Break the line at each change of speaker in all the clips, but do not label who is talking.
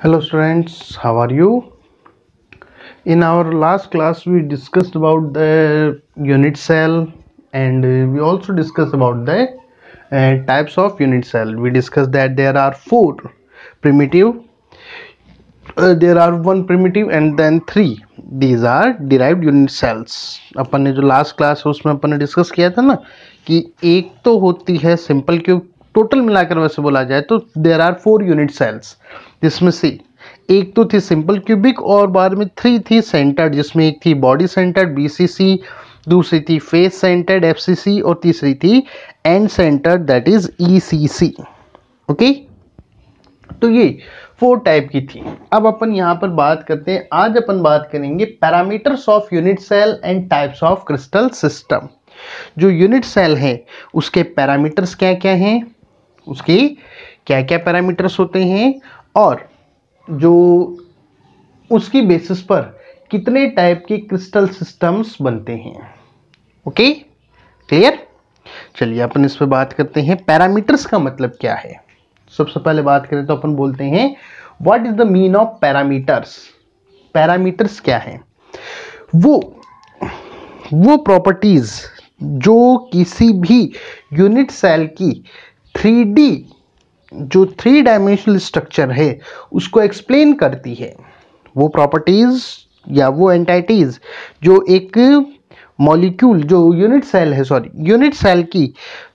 Hello students, how are you? In our last class we discussed about the unit cell and we also discussed about the types of unit cell. We discussed that there are four primitive, there are one primitive and then three. These are derived unit cells. अपन ने जो last class है उसमें अपन ने discuss किया था ना कि एक तो होती है सिंपल क्यूब, टोटल मिलाकर वैसे बोला जाए तो देर आर 4 यूनिट सेल्स, जिसमें से एक तो थी सिंपल क्यूबिक और बाद में 3 थी सेंटर्ड, जिसमें एक थी बॉडी सेंटर्ड BCC, दूसरी थी फेस सेंटर्ड FCC और तीसरी थी and centred that is ECC। Okay, तो ये 4 टाइप की थी। अब अपन यहाँ पर बात करते हैं, आज अपन बात करेंगे parameters of unit cell and types of crystal system. जो यूनिट सेल है उसके पैरामीटर्स क्या क्या हैं, उसके क्या क्या पैरामीटर्स होते हैं और जो उसकी बेसिस पर कितने टाइप के क्रिस्टल सिस्टम्स बनते हैं। Okay, clear? चलिए अपन इस पे बात करते हैं। पैरामीटर्स का मतलब क्या है? सबसे पहले बात करें तो अपन बोलते हैं what is the mean of parameters. Parameters क्या है? वो प्रॉपर्टीज जो किसी भी यूनिट सेल की 3D जो 3 डायमेंशनल स्ट्रक्चर है उसको एक्सप्लेन करती है। वो प्रॉपर्टीज या वो एंटिटीज जो एक मॉलिक्यूल जो यूनिट सेल की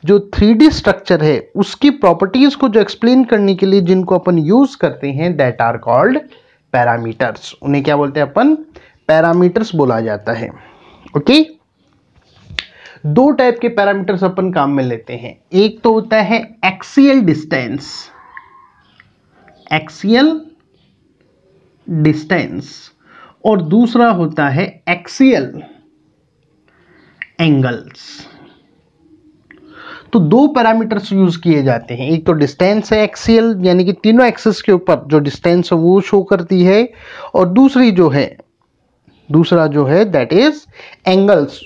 जो 3D स्ट्रक्चर है उसकी प्रॉपर्टीज को जो एक्सप्लेन करने के लिए जिनको अपन यूज करते हैं दैट आर कॉल्ड पैरामीटर्स। उन्हें क्या बोलते हैं अपन? पैरामीटर्स बोला जाता है। ओके, 2 टाइप के पैरामीटर्स अपन काम में लेते हैं। एक तो होता है एक्सियल डिस्टेंस और दूसरा होता है एक्सियल एंगल्स। तो 2 पैरामीटर्स यूज किए जाते हैं। एक तो डिस्टेंस है एक्सियल, यानी कि तीनों एक्सिस के ऊपर जो डिस्टेंस है वो शो करती है, और दूसरा जो है दैट इज एंगल्स,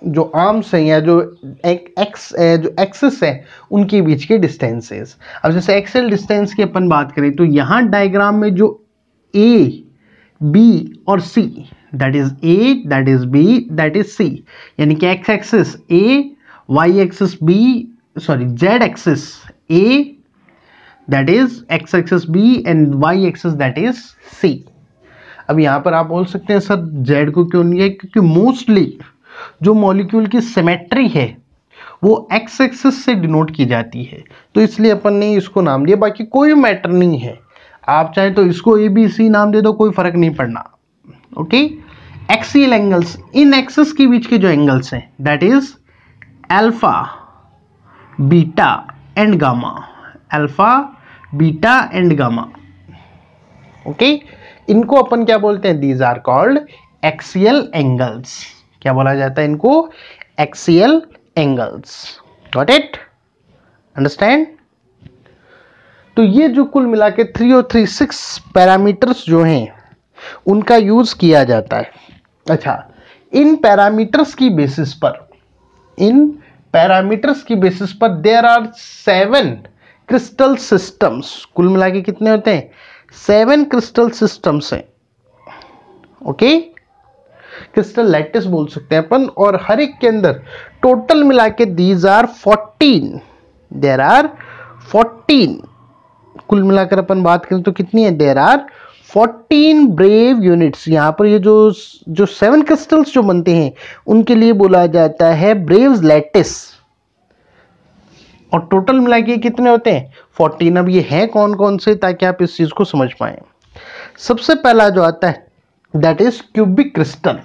जो आर्म्स हैं या जो एक्सिस है उनके बीच के डिस्टेंसेस। अब जैसे एक्सियल डिस्टेंस की अपन बात करें तो यहां डायग्राम में जो A, B और C, that is A, that is B, that is C, यानी कि x axis A, y axis B, z axis A, that is x axis B and y axis that is C। अब यहां पर आप बोल सकते हैं सर z को क्यों नहीं है? क्योंकि मोस्टली जो मॉलिक्यूल की सिमेट्री है वो x एक्सिस से डिनोट की जाती है, तो इसलिए अपन ने इसको नाम दिया। बाकी कोई मैटर नहीं है, आप चाहे तो इसको ABC नाम दे दो, कोई फर्क नहीं पड़ना। ओके, एक्सियल एंगल्स, इन एक्सिस के बीच के जो एंगल्स हैं that is alpha, beta and gamma. Alpha, beta and gamma. Okay, इनको अपन क्या बोलते हैं? These are called axial angles. क्या बोला जाता है इनको? Axial angles. Got it? Understand? तो ये जो कुल मिला के 3 और 3 6 पैरामीटर्स जो हैं उनका यूज किया जाता है। अच्छा, इन पैरामीटर्स की बेसिस पर देयर आर 7 क्रिस्टल सिस्टम्स। कुल मिला के कितने होते हैं? 7 क्रिस्टल सिस्टम्स हैं। ओके, क्रिस्टल लैटिस बोल सकते हैं अपन, और हर एक के अंदर टोटल मिला के दीज आर 14, देयर आर 14। कुल मिलाकर अपन बात करें तो कितनी है? There are 14 Bravais units. यहां पर ये जो 7 क्रिस्टल्स जो बनते हैं उनके लिए बोला जाता है ब्रेव्स लैटिस, और टोटल मिला के कितने होते हैं? 14। अब ये हैं कौन कौन से, ताकि आप इस चीज को समझ पाए। सबसे पहला जो आता है that is cubic crystal.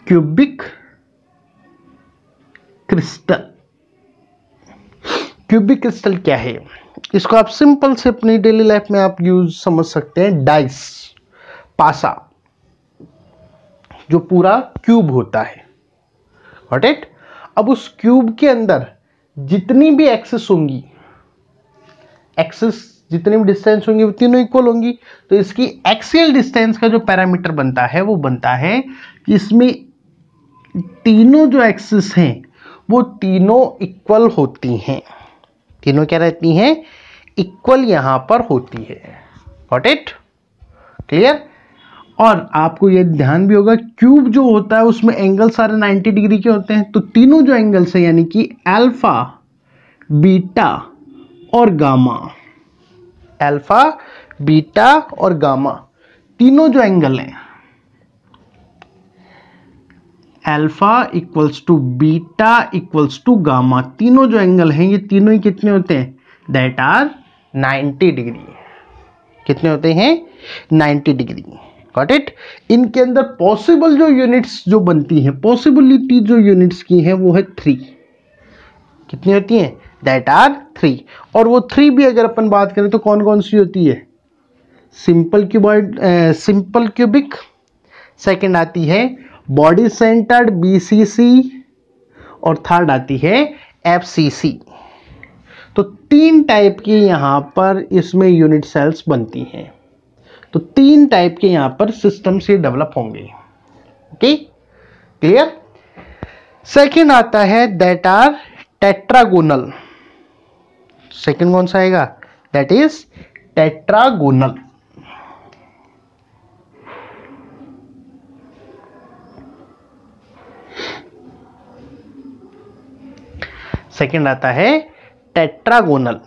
Cubic crystal क्या है? इसको आप सिंपल से अपनी डेली लाइफ में आप यूज समझ सकते हैं। डाइस, पासा, जो पूरा क्यूब होता है। Got it? अब उस क्यूब के अंदर जितनी भी एक्सिस होंगी, जितनी भी डिस्टेंस होंगी वो तीनों इक्वल होंगी। तो इसकी एक्सियल डिस्टेंस का जो पैरामीटर बनता है वो बनता है कि इसमें तीनों जो एक्सिस हैं वो तीनों इक्वल होती हैं। तीनों क्या रहती हैं? इक्वल यहां पर होती है। Got it? क्लियर? और आपको ये ध्यान भी होगा क्यूब जो होता है उसमें एंगल सारे 90 डिग्री के होते हैं, तो तीनों जो एंगल्स है यानी कि अल्फा, बीटा और गामा, अल्फा, बीटा और गामा, तीनों जो एंगल हैं, alpha equals to beta equals to gamma, तीनों जो एंगल हैं ये तीनों ही कितने होते हैं? That are 90 degree. कितने होते हैं? 90 डिग्री। Got it? इनके अंदर पॉसिबल जो यूनिट्स जो बनती हैं, पॉसिबिलिटी जो यूनिट्स की है वो है 3। कितनी होती हैं? That are 3। और वो 3 भी अगर अपन बात करें तो कौन कौन सी होती है? Simple cuboid, simple cubic, second आती है बॉडी सेंटर्ड बीसीसी, और थर्ड आती है एफसीसी। तो 3 टाइप की यहां पर इसमें यूनिट सेल्स बनती हैं। तो 3 टाइप के यहां पर सिस्टम से डेवलप होंगे। Okay, clear? सेकंड आता है दैट आर टेट्रागोनल। सेकंड कौन सा आएगा? That is tetragonal. सेकंड आता है टेट्रागोनल।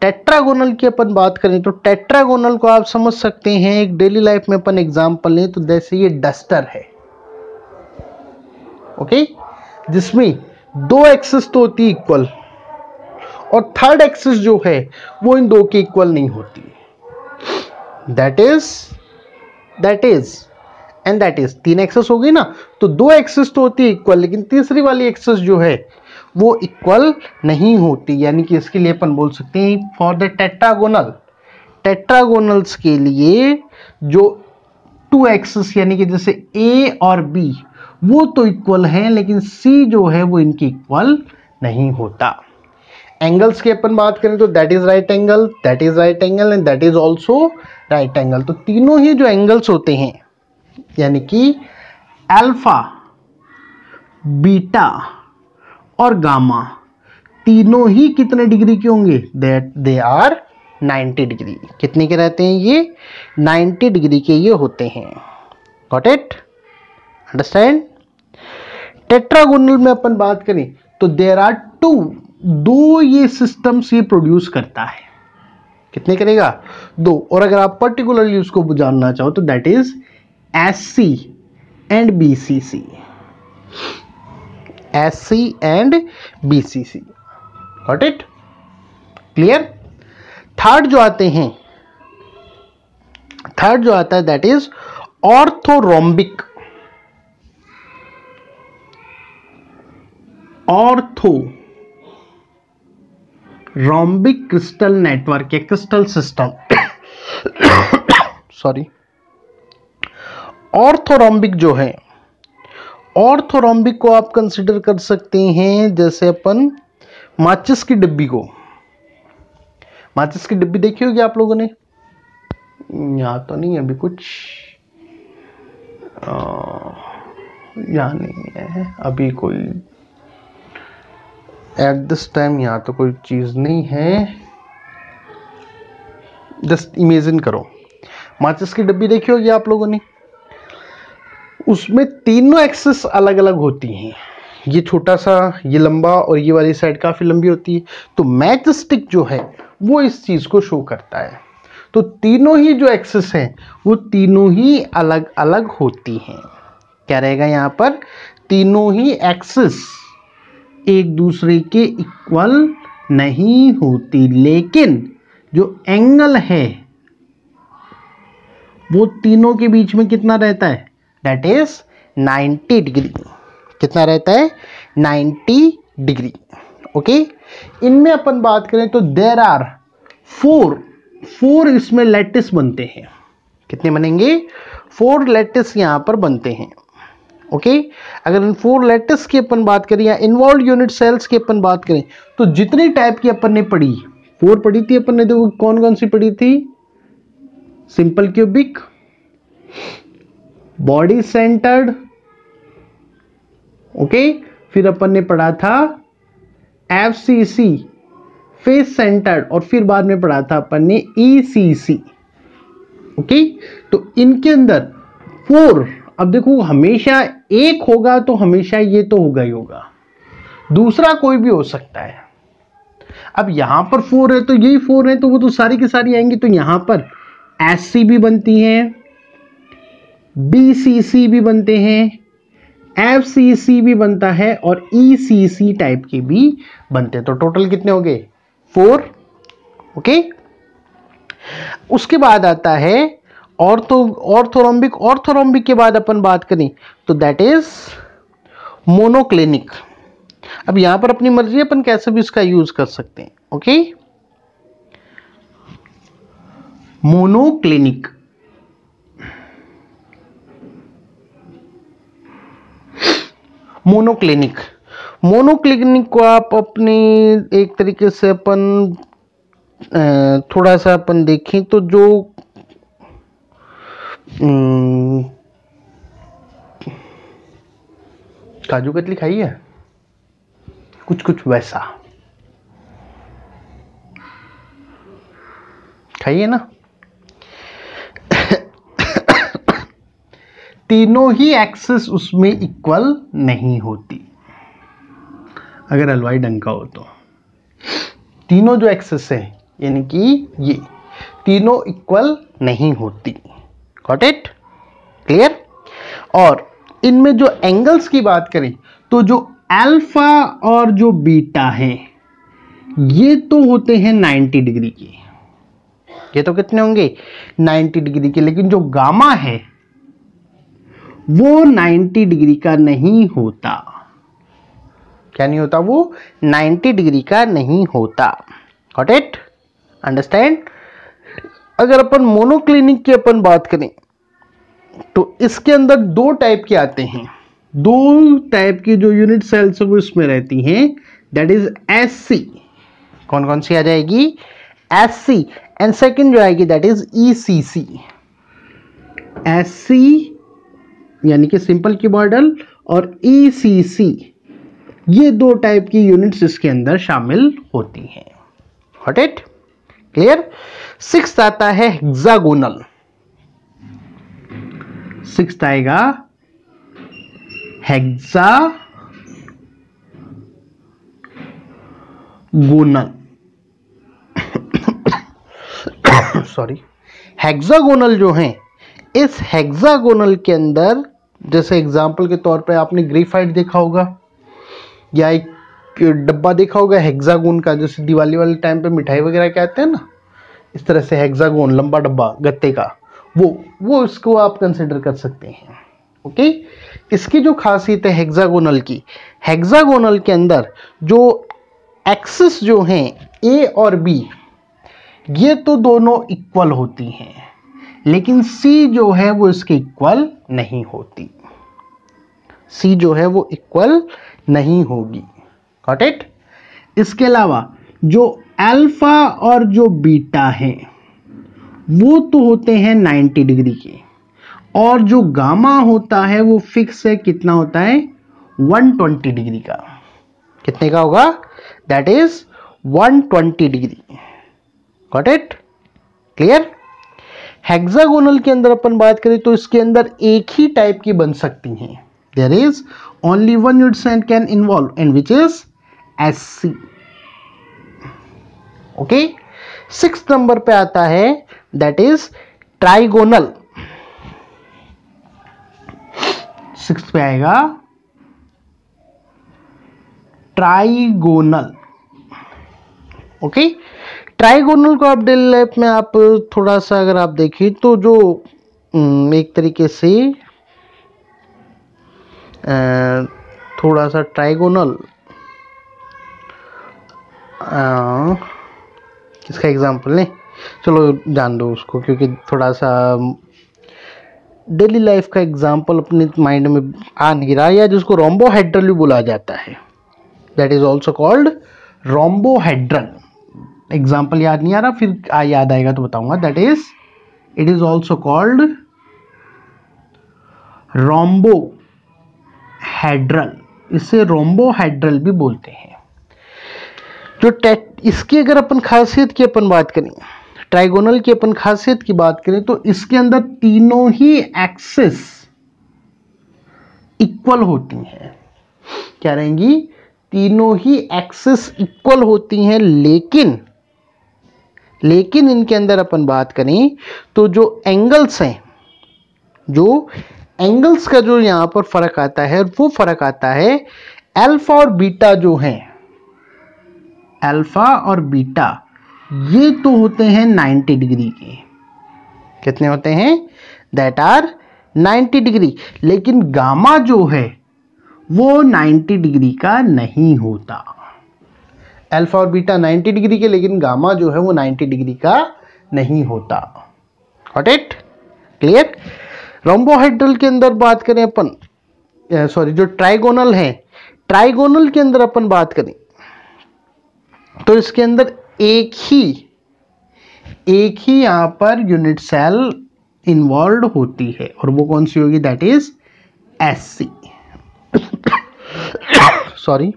टेट्रागोनल की अपन बात करें तो टेट्रागोनल को आप समझ सकते हैं, एक डेली लाइफ में अपन एग्जांपल लें तो जैसे ये डस्टर है, ओके, जिसमें 2 एक्सिस तो होती इक्वल और थर्ड एक्सिस जो है वो इन 2 के इक्वल नहीं होती। दैट इज 3 एक्सिस हो गई ना, तो 2 एक्सिस तो होती है इक्वल, लेकिन तीसरी वाली एक्सिस जो है वो इक्वल नहीं होती। यानी कि इसके लिए अपन बोल सकते हैं फॉर द टेट्रागोनल्स के लिए जो 2 एक्सिस यानी कि जैसे ए और बी वो तो इक्वल हैं, लेकिन सी जो है वो इनकी इक्वल नहीं होता। एंगल्स की अपन बात करें तो that is right angle, that is right angle and that is also right angle. तो तीनों ही जो एंगल्स होते हैं यानी कि अल्फा, बीटा और गामा, तीनों ही कितने डिग्री के होंगे? That they are 90 degree. कितने के रहते हैं ये? 90 डिग्री के ये होते हैं। Got it? अंडरस्टैंड? टेट्रागोनल में अपन बात करें तो देयर आर 2 ये सिस्टम्स ये प्रोड्यूस करता है। कितने करेगा? 2। और अगर आप पर्टिकुलरली उसको जानना चाहो तो that is SC and BCC, SC and BCC। Got it? Clear? Third जो आता है that is orthorhombic. Orthorhombic crystal network या क्रिस्टल सिस्टम सॉरी, ऑर्थोरोम्बिक जो है, ऑर्थोरोम्बिक को आप कंसिडर कर सकते हैं जैसे अपन माचिस की डिब्बी को, माचिस की डिब्बी देखी होगी आप लोगों ने, यहाँ तो नहीं अभी कुछ, यहाँ नहीं है अभी कोई, एट दिस टाइम यहाँ तो कोई चीज नहीं है। जस्ट इमेजिन करो, माचिस की डिब्बी देखी होगी आप लोगों ने, उसमें तीनों एक्सिस अलग अलग होती हैं। ये छोटा सा, ये लंबा और ये वाली साइड काफी लंबी होती है। तो मैच स्टिक जो है वो इस चीज को शो करता है। तो तीनों ही जो एक्सिस हैं वो तीनों ही अलग अलग होती हैं। क्या रहेगा यहाँ पर? तीनों ही एक्सिस एक दूसरे के इक्वल नहीं होती, लेकिन जो एंगल है वो तीनों के बीच में कितना रहता है? That is 90 degree. कितना रहता है? 90 डिग्री। ओके, इनमें अपन बात करें तो देयर आर 4 इसमें लैटिस बनते हैं। कितने बनेंगे? 4 लैटिस यहां पर बनते हैं। ओके, अगर इन 4 लैटिस की अपन बात करें या इन्वॉल्व यूनिट सेल्स की अपन बात करें तो जितनी टाइप की अपन ने पढ़ी, 4 पढ़ी थी अपन ने, देखो कौन कौन सी पढ़ी थी? Simple cubic, body centred, okay, फिर अपन ने पढ़ा था FCC, फेस सेंटर्ड, और फिर बाद में पढ़ा था अपन ने ECC। ओके, तो इनके अंदर 4, अब देखो हमेशा एक होगा तो हमेशा ये तो होगा ही होगा, दूसरा कोई भी हो सकता है। अब यहां पर 4 है तो यही 4 है, तो वो तो सारी की सारी आएंगी, तो यहां पर SC भी बनती हैं, BCC भी बनते हैं, FCC भी बनता है, और ECC टाइप के भी बनते हैं। तो टोटल कितने हो गए? 4। ओके, उसके बाद आता है ऑर्थोरोम्बिक। ऑर्थोरोम्बिक के बाद अपन बात करें तो दैट इज मोनोक्लिनिक। अब यहां पर अपनी मर्जी, अपन कैसे भी इसका यूज कर सकते हैं। Okay, monoclinic. मोनोक्लिनिक, मोनोक्लिनिक को आप अपनी एक तरीके से अपन थोड़ा सा अपन देखें तो जो काजू कतली खाई है, कुछ कुछ वैसा खाइए ना। तीनों ही एक्सेस उसमें इक्वल नहीं होती। अगर हलवाई ढंग का हो तो तीनों जो एक्सेस है, यानी कि ये तीनों इक्वल नहीं होती। Got it? क्लियर? और इनमें जो एंगल्स की बात करें तो जो अल्फा और जो बीटा है ये तो होते हैं 90 डिग्री के। ये तो कितने होंगे? 90 डिग्री के। लेकिन जो गामा है वो 90 डिग्री का नहीं होता। क्या नहीं होता? वो 90 डिग्री का नहीं होता। Got it? अंडरस्टैंड? अगर अपन मोनोक्लिनिक की अपन बात करें तो इसके अंदर 2 टाइप के आते हैं। 2 टाइप की जो यूनिट सेल्स वो इसमें रहती हैं, दैट इज SC। कौन कौन सी आ जाएगी? SC। एंड सेकंड जो आएगी दैट इज ECC। SC यानी कि सिंपल क्यूबॉइडल, और ECC, ये 2 टाइप की यूनिट्स इसके अंदर शामिल होती हैं। Got it? क्लियर? 6th आता है हेक्सागोनल। 6th आएगा हेक्सागोनल। सॉरी, हेक्सागोनल जो है, इस हेक्सागोनल के अंदर जैसे एग्जांपल के तौर पे आपने ग्रेफाइट देखा होगा या एक डब्बा देखा होगा हेक्सागोन का, जैसे दिवाली वाले टाइम पे मिठाई वगैरह के आते हैं ना, इस तरह से हेक्सागोन लंबा डब्बा गत्ते का, वो इसको आप कंसिडर कर सकते हैं। ओके, इसकी जो खासियत है हेक्सागोनल की, हेक्सागोनल के अंदर जो एक्सिस जो हैं A और B, ये तो दोनों इक्वल होती हैं, लेकिन C जो है वो इसके इक्वल नहीं होती। C जो है वो इक्वल नहीं होगी। Got it? इसके अलावा जो अल्फा और जो बीटा है वो तो होते हैं 90 डिग्री के, और जो गामा होता है वो फिक्स है। कितना होता है? 120 डिग्री का। कितने का होगा? That is 120 degree. Got it? Clear? Hexagonal के अंदर अपन बात करें तो इसके अंदर एक ही टाइप की बन सकती हैं। There is only one unit cell can involve and which is SC। Okay, 6th number पे आता है दैट इज ट्राइगोनल। 6th पे आएगा ट्राइगोनल। ओके, ट्राइगोनल को आप डेली लाइफ में आप थोड़ा सा अगर आप देखिए तो जो एक तरीके से थोड़ा सा ट्राइगोनल किसका एग्जांपल लें? चलो जान दो उसको, क्योंकि थोड़ा सा डेली लाइफ का एग्जांपल अपने माइंड में आ नहीं रहा, या जिसको रोम्बोहेड्रल भी बोला जाता है, that is also called rhombohedral. Example याद नहीं आ रहा, फिर याद आएगा तो बताऊंगा। That is it is also called rhombohedral. इसे रोम्बोहेड्रल भी बोलते हैं। जो इसकी अगर अपन खासियत की अपन बात करें, ट्राइगोनल की अपन खासियत की बात करें, तो इसके अंदर तीनों ही एक्सिस इक्वल होती हैं। क्या रहेंगी? तीनों ही एक्सिस इक्वल होती हैं, लेकिन इनके अंदर अपन बात करें तो जो एंगल्स हैं, जो एंगल्स का जो यहां पर फर्क आता है, वो फर्क आता है अल्फा और बीटा जो हैं, अल्फा और बीटा ये तो होते हैं 90 डिग्री के। कितने होते हैं? That are 90 degree. लेकिन गामा जो है वो 90 डिग्री का नहीं होता। अल्फा और बीटा 90 डिग्री के, लेकिन गामा जो है वो 90 डिग्री का नहीं होता। Got it? क्लियर? रोम्बोहेड्रल के अंदर बात करें अपन, सॉरी जो ट्राइगोनल है, ट्राइगोनल के अंदर अपन बात करें तो इसके अंदर एक ही यहां पर यूनिट सेल इन्वॉल्व होती है, और वो कौन सी होगी? That is SC। Sorry,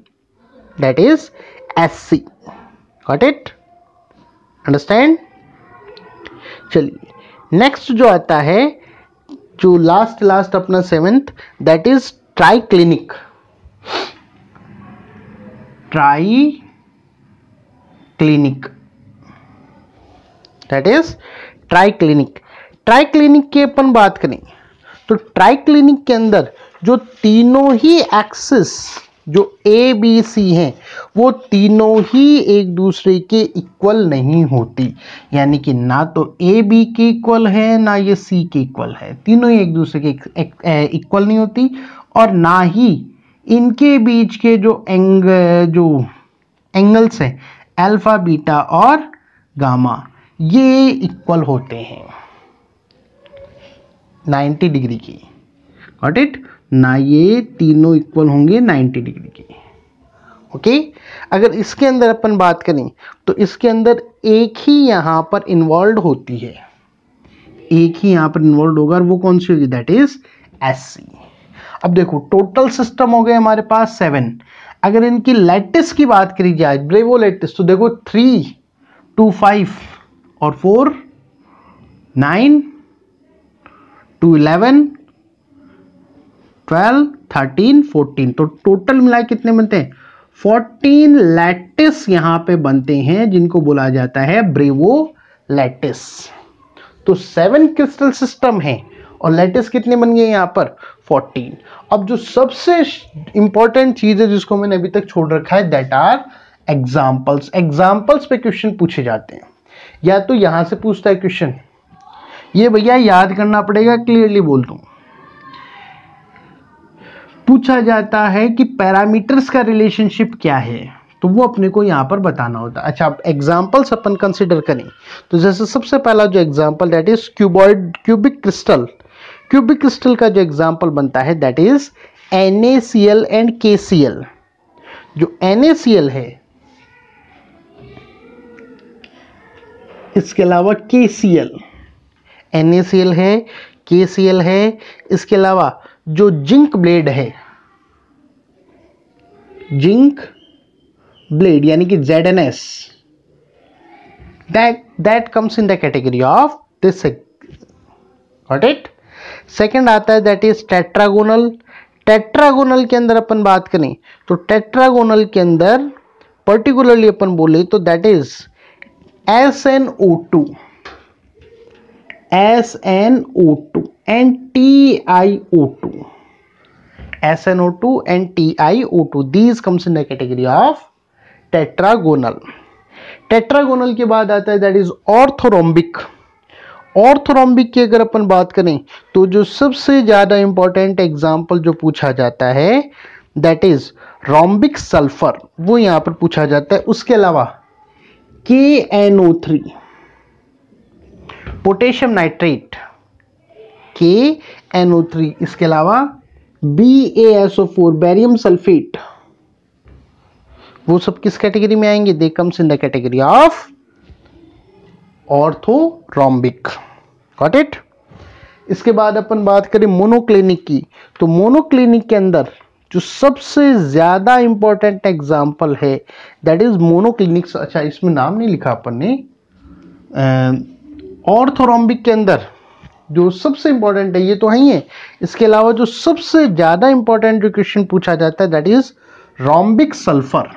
that is SC। Got it? Understand? चलिए नेक्स्ट जो आता है, जो लास्ट अपना 7th, that is triclinic. That is triclinic. Triclinic की अपन बात करें तो ट्राइक्लिनिक के अंदर जो तीनों ही एक्सिस जो ABC हैं, वो तीनों ही एक दूसरे के इक्वल नहीं होती। यानी कि ना तो AB के इक्वल है, ना ये C के इक्वल है। तीनों ही एक दूसरे के इक्वल नहीं होती, और ना ही इनके बीच के जो एंगल्स हैं, अल्फा, बीटा और गामा, ये इक्वल होते हैं 90 डिग्री की। Got it? ना ये तीनों इक्वल होंगे 90 डिग्री की। ओके? अगर इसके अंदर अपन बात करें तो इसके अंदर एक ही यहां पर इन्वॉल्व होती है, एक ही यहां पर इन्वॉल्व होगा, और वो कौन सी होगी? That is SC। अब देखो टोटल सिस्टम हो गए हमारे पास 7। अगर इनकी लैटिस की बात करी जाए, ब्रेवो लैटिस, तो देखो 3, 2, 5 और 4, 9, 2, 11, 12, 13, 14, तो टोटल मिला कितने बनते हैं? 14 लैटिस यहां पे बनते हैं, जिनको बोला जाता है ब्रेवो लैटिस। तो 7 क्रिस्टल सिस्टम है, और लैटिस कितने बन गए यहां पर? 14। अब जो सबसे इंपॉर्टेंट चीज है जिसको मैंने अभी तक छोड़ रखा है, दैट आर एग्जाम्पल्स। एग्जाम्पल्स पे क्वेश्चन पूछे जाते हैं, या तो यहां से पूछता है क्वेश्चन, ये भैया याद करना पड़ेगा, क्लियरली बोल दूं, पूछा जाता है कि पैरामीटर्स का रिलेशनशिप क्या है, तो वो अपने को यहां पर बताना होता है। अच्छा, एग्जांपल्स अपन कंसीडर करें तो जैसे सबसे पहला जो example, that is cubic crystal. Cubic crystal का जो एग्जांपल बनता है, that is NaCl and KCl। जो NaCl है, इसके अलावा KCl, NaCl है, KCl है, इसके अलावा जो जिंक ब्लेड है, जिंक ब्लेड यानी कि ZNS, that comes in the category of this. Got it? Second आता है दैट इज टेट्रागोनल। टेट्रागोनल के अंदर अपन बात करें तो टेट्रागोनल के अंदर पर्टिकुलरली अपन बोले तो that is SnO2 and TiO2. SnO2 and TiO2, these comes in the category of tetragonal. Tetragonal के बाद आता है दैट इज ऑर्थोरोम्बिक। ऑर्थोरोम्बिक की अगर अपन बात करें तो जो सबसे ज्यादा इंपॉर्टेंट एग्जांपल जो पूछा जाता है दैट इज रोम्बिक सल्फर, वो यहां पर पूछा जाता है। उसके अलावा KNO3 पोटेशियम नाइट्रेट, KNO3, इसके अलावा BaSO4 बैरियम सल्फेट, वो सब किस कैटेगरी में आएंगे? They comes in the category of orthorhombic. Got it? इसके बाद अपन बात करें मोनोक्लिनिक की, तो मोनोक्लिनिक के अंदर जो सबसे ज्यादा इंपॉर्टेंट एग्जाम्पल है दैट इज मोनोक्लिनिक। अच्छा, इसमें नाम नहीं लिखा अपन ने। ऑर्थोरोम्बिक के अंदर जो सबसे इंपॉर्टेंट है, ये तो है ही है, इसके अलावा जो सबसे ज्यादा इंपॉर्टेंट जो क्वेश्चन पूछा जाता है that is rhombic sulphur.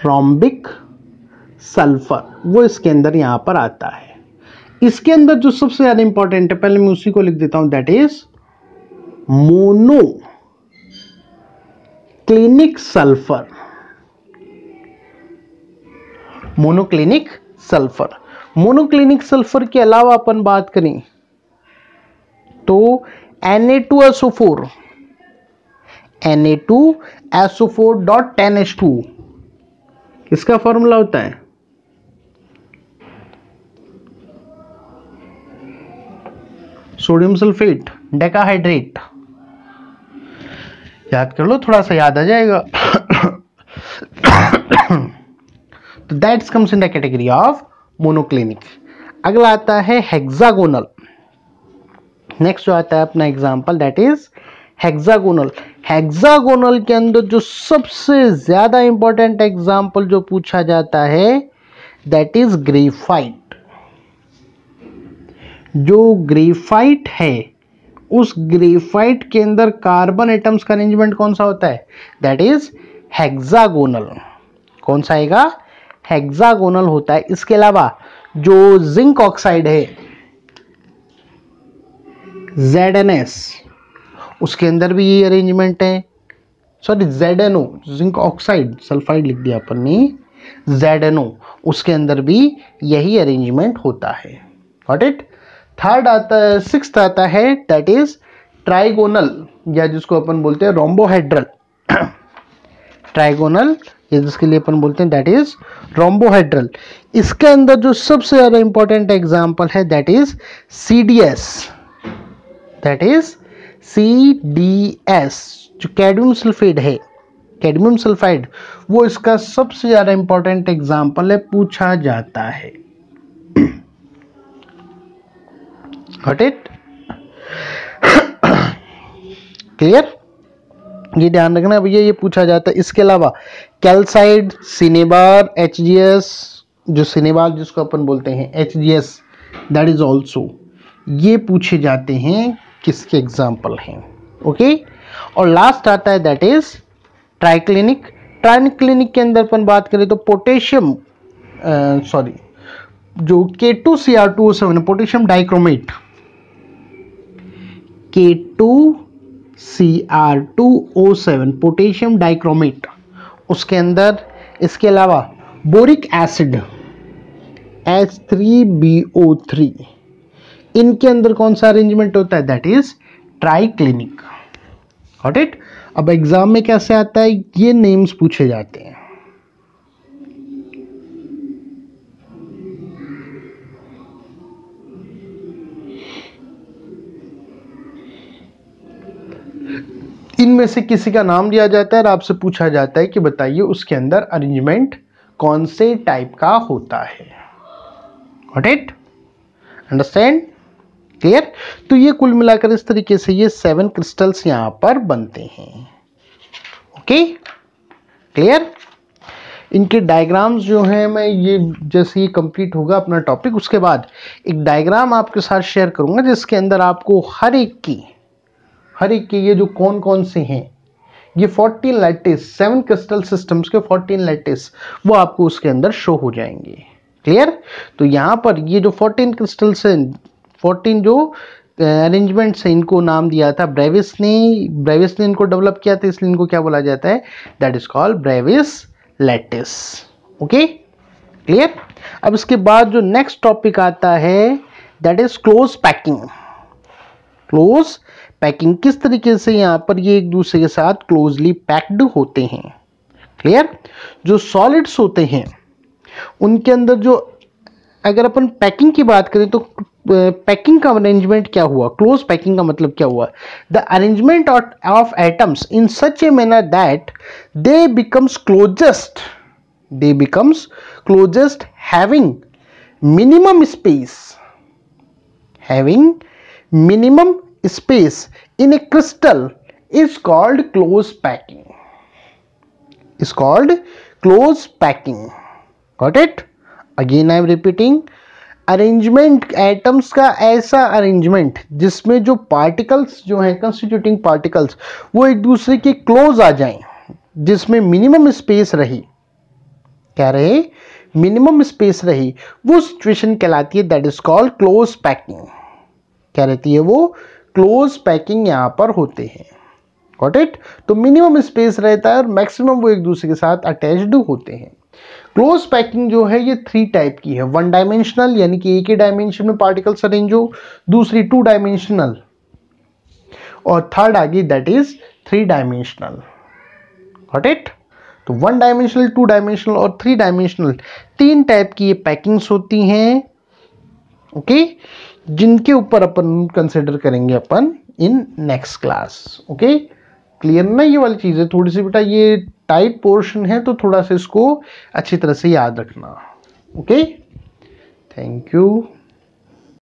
Rhombic sulphur वो इसके अंदर यहां पर आता है। इसके अंदर जो सबसे ज्यादा इंपॉर्टेंट है, पहले मैं उसी को लिख देता हूं, that is monoclinic sulphur. Monoclinic sulphur. Monoclinic sulphur के अलावा अपन बात करें तो Na2SO4, Na2SO4.10H2 किसका फॉर्मूला होता है? Sodium sulphate decahydrate. याद कर लो, थोड़ा सा याद आ जाएगा। तो that's comes in the category of monoclinic. अगला आता है हेक्सागोनल। नेक्स्ट जो आता है अपना example that is hexagonal. Hexagonal के अंदर जो सबसे ज्यादा इंपॉर्टेंट एग्जांपल जो पूछा जाता है दैट इज ग्रेफाइट। जो ग्रेफाइट है, उस ग्रेफाइट के अंदर कार्बन एटम्स का अरेंजमेंट कौन सा होता है? That is hexagonal. कौन सा आएगा? हेक्सागोनल होता है। इसके अलावा जो जिंक ऑक्साइड है ZnS, उसके अंदर भी ये अरेंजमेंट है। Sorry, ZnO, zinc oxide, sulphide लिख दिया अपन ने, ZnO, उसके अंदर भी यही अरेंजमेंट होता है। Got it? थर्ड आता है, सिक्स्थ आता है दैट इज ट्राइगोनल, या जिसको अपन बोलते हैं रोम्बोहेड्रल। ट्राइगोनल, ये जिसके लिए अपन बोलते हैं दैट इज रोम्बोहेड्रल। इसके अंदर जो सबसे ज्यादा इंपॉर्टेंट एग्जांपल है that is CDS। That is CDS, जो कैडमियम सल्फेट है, कैडमियम सल्फाइड, वो इसका सबसे ज्यादा इंपॉर्टेंट एग्जांपल है, पूछा जाता है। Got it? क्लियर? ये ध्यान रखना भैया, ये पूछा जाता है। इसके अलावा कैल्साइड, सिनेबार, HGS, जो सिनेबार जिसको अपन बोलते हैं HGS, दैट इज ऑल्सो, ये पूछे जाते हैं, किसके एग्जाम्पल हैं। ओके, और लास्ट आता है दैट इज ट्राइक्लिनिक। ट्राइक्लिनिक के अंदर अपन बात करें तो पोटेशियम, सॉरी, जो K2Cr2O7 potassium dichromate, K2Cr2O7 potassium dichromate, उसके अंदर, इसके अलावा बोरिक एसिड H3BO3, इनके अंदर कौन सा अरेंजमेंट होता है? That is triclinic. Got it? अब एग्जाम में कैसे आता है, ये नेम्स पूछे जाते हैं। इनमें से किसी का नाम दिया जाता है और आपसे पूछा जाता है कि बताइए उसके अंदर अरेंजमेंट कौन से टाइप का होता है। Got it? अंडरस्टैंड? क्लियर? तो ये कुल मिलाकर इस तरीके से ये 7 क्रिस्टल्स यहां पर बनते हैं। Okay, clear? इनके डायग्राम्स जो हैं, मैं ये जैसे ही कंप्लीट होगा अपना टॉपिक, उसके बाद एक डायग्राम आपके साथ शेयर करूंगा जिसके अंदर आपको हर एक के ये जो कौन कौन से हैं, ये 14 लैटिस, 7 क्रिस्टल सिस्टम्स के 14 लैटिस, वो आपको उसके अंदर शो हो जाएंगे। क्लियर? तो यहाँ पर ये जो 14 क्रिस्टल्स हैं, 14 जो अरेंजमेंट्स हैं, इनको नाम दिया था ब्रेविस ने इनको डेवलप किया था, इसलिए इनको क्या बोला जाता है? That is called Brevis lattice. Okay, clear? अब इसके बाद जो नेक्स्ट टॉपिक आता है that is close packing. Close packing, किस तरीके से यहाँ पर ये एक दूसरे के साथ क्लोजली पैक्ड होते हैं। क्लियर? जो सॉलिड्स होते हैं उनके अंदर जो, अगर अपन पैकिंग की बात करें तो पैकिंग का अरेंजमेंट क्या हुआ? क्लोज पैकिंग का मतलब क्या हुआ? The arrangement of atoms in such a manner that they becomes closest having minimum space in a crystal is called close packing. Is called close packing. Got it? Again I am repeating. Arrangement atoms का ऐसा arrangement जिसमें जो particles जो हैं constituting particles वो एक दूसरे के क्लोज आ जाएं, जिसमें मिनिमम स्पेस रही, क्या रहे, मिनिमम स्पेस रही, वो सिचुएशन कहलाती है, that is called close packing. क्या रहती है वो? क्लोज पैकिंग यहां पर होते हैं. Got it? तो मिनिमम स्पेस रहता है और मैक्सिमम वो एक दूसरे के साथ अटैच्ड होते हैं. क्लोज पैकिंग जो है ये 3 टाइप की है. 1 डायमेंशनल यानी कि एक ही डायमेंशन में पार्टिकल्स अरेंज हो, दूसरी 2 डायमेंशनल, और थर्ड आ गई that is 3 dimensional. Got it? तो 1 डायमेंशनल, 2 डायमेंशनल और 3 डायमेंशनल 3 टाइप की ये पैकिंग्स होती हैं. ओके, जिनके ऊपर अपन कंसिडर करेंगे अपन in next class. Okay, clear ना ये वाली चीज़ है थोड़ी सी बेटा, ये टाइट पोर्शन है तो थोड़ा सा इसको अच्छी तरह से याद रखना. Okay, thank you.